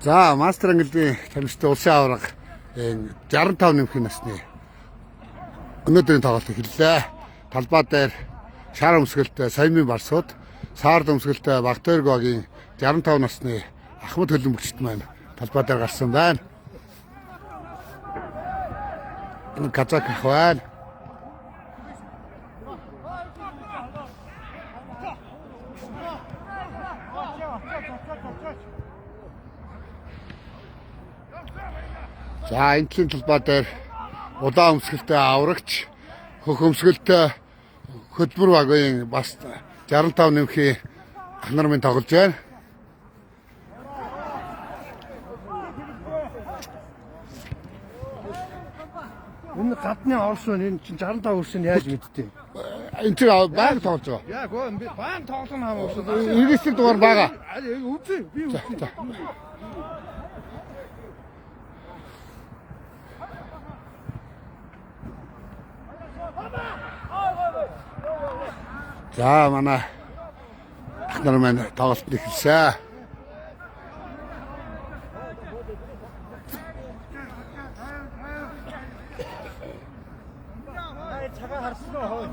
За, мастер ангилын тамирчтай улсын аварга 65 нэмэх насны өнөөдрийн тоглолт эхэллээ. Талбай дээр шар өмсгөлтэй Саямын Барсууд, Саард өмсгөлтэй Багтойргогийн 65 насны Ахмад Хөлбөмбөгчт маань талбай дээр гарсан байна. Казак ах байна. За, энэ талбай дээр удаан өмсгөлтэй аврагч, хөх өмсгөлтэй хөдөлмөр багийн бас 65 нэмхийн ах нар минь тоглож байна. Энэ гадны орсон энэ чинь 65 хүрсэн яаж мэдтээ? Энэ чинь байнга тоглож байгаа. Яг гоо би баан тоглоно хам орсон. Иргэсэл дугаар байгаа. Үзье би үзье. За, манай ах нар маань тоглолт эхэлсэн. 차가 харсноо.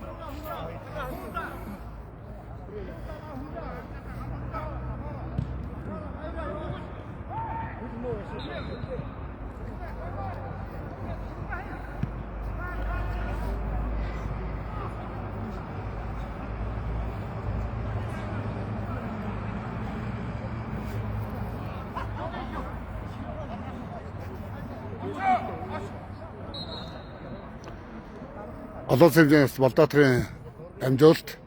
Олон хэмжээс Болдоотрын амжилт.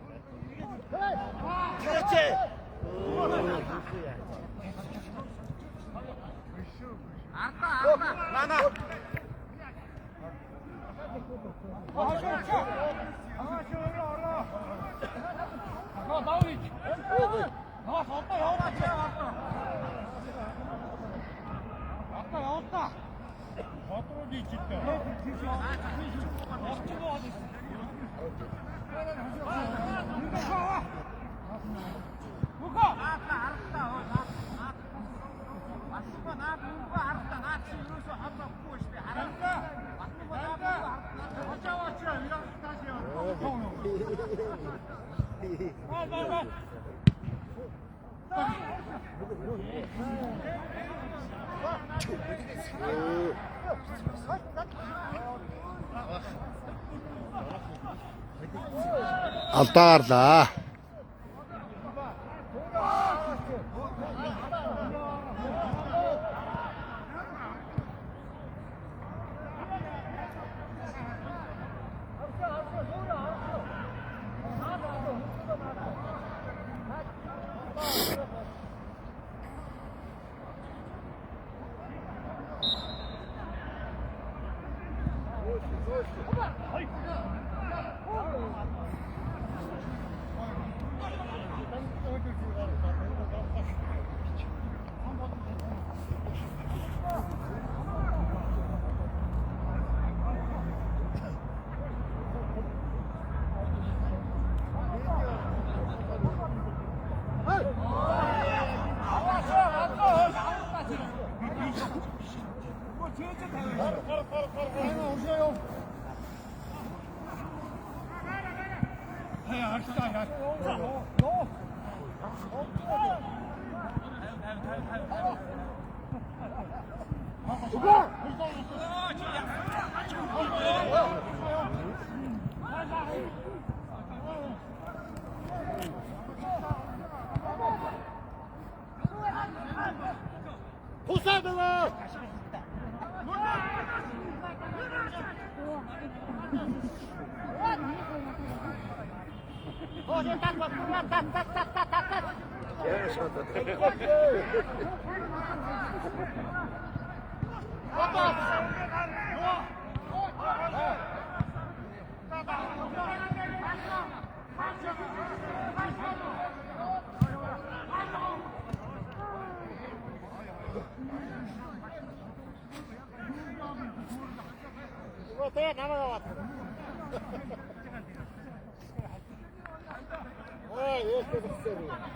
Алдаарлаа.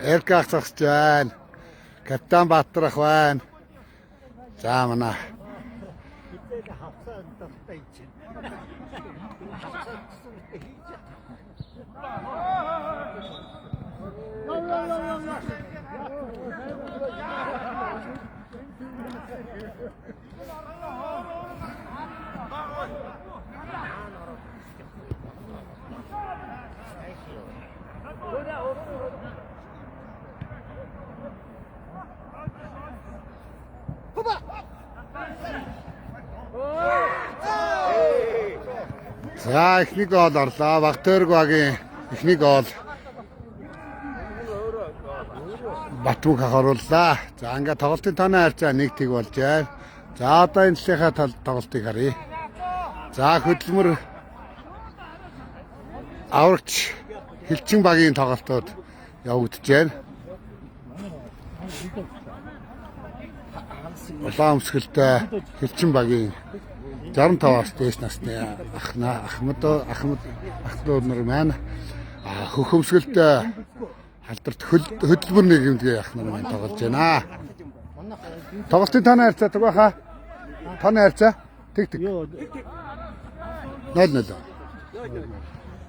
Эрках зогсож байна. Капитан Баатар ах байна. За манай за эхний гол орлоо. Багтөрг багийн эхний гол Батбүг харууллаа. За ингээ тоглолтын тооны харьцаа 1-1 болжээ. За одоо энэ талынхаа тоглолтыг харъя. За хөдөлмөр аврагч Хилчин багийн тоглолтууд явагдаж байна. Улаан өмсгөлтэй Хилчин багийн 65-аас дээш насны ахмад нар маань хөхөмсгөлтэй алдарт хөдөлмөр нийгэмдгийн ах нар маань тоглож байна. Тоглолтын тооны харьцаа тугааха. Тооны харьцаа тэг. 0-0.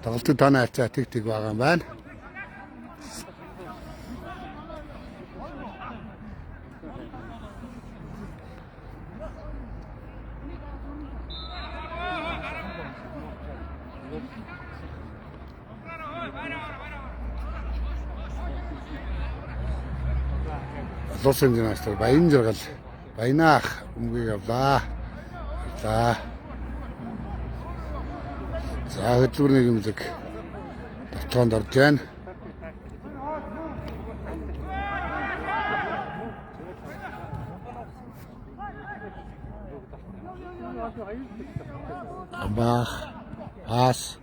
Тоглолтын тооны харьцаа тэг байгаа юм байна. Лос Анжелестер баян жаргал баянах өмгийг авлаа. За хөдөлмөр нийгэмлэг давтгаанд орж байна. Амбах ас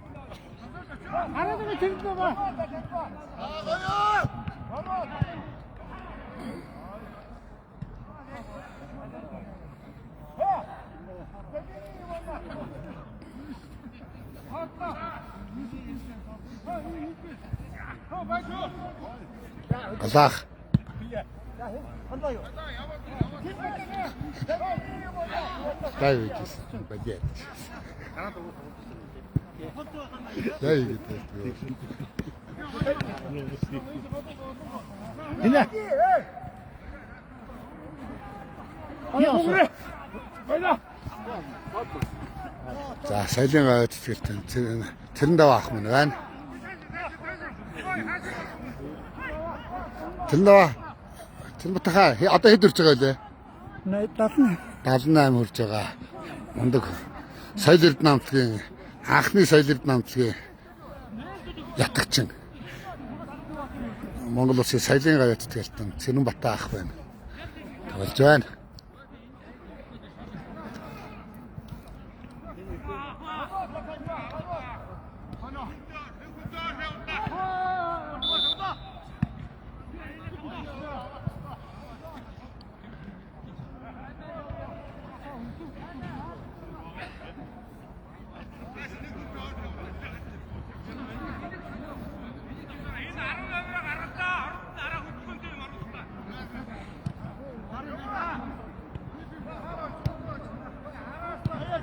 Казах. Ставитесь, бадет. За соёлын гавьд цэцгэлтэн тэрэн даваа ах мөн байна. Тэрэн даваа. Тэр батхаа одоо хэд хүрч байгаа вэ? 78 хүрч байгаа. Мундаг соёл эрдэнэ намтлагийн анхны соёл эрдэнэ намтлагийн ятгчин. Монгол улсын соёлын гавьд цэцгэлтэн Цэрэн Батаа ах байна. Болж байна.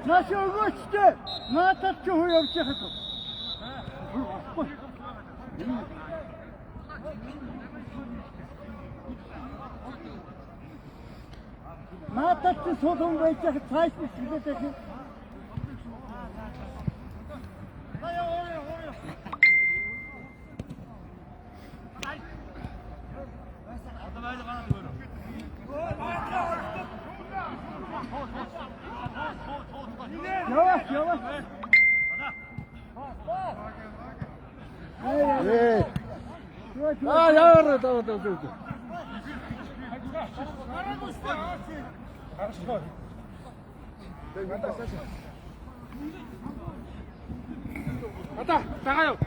Наши угодчики, надо чего я всех это. Надо ты сотом выйти, цайский себе такие. Yavaş yavaş. Hey. Yavrum tamam. Хорошо. Ата, 나가요.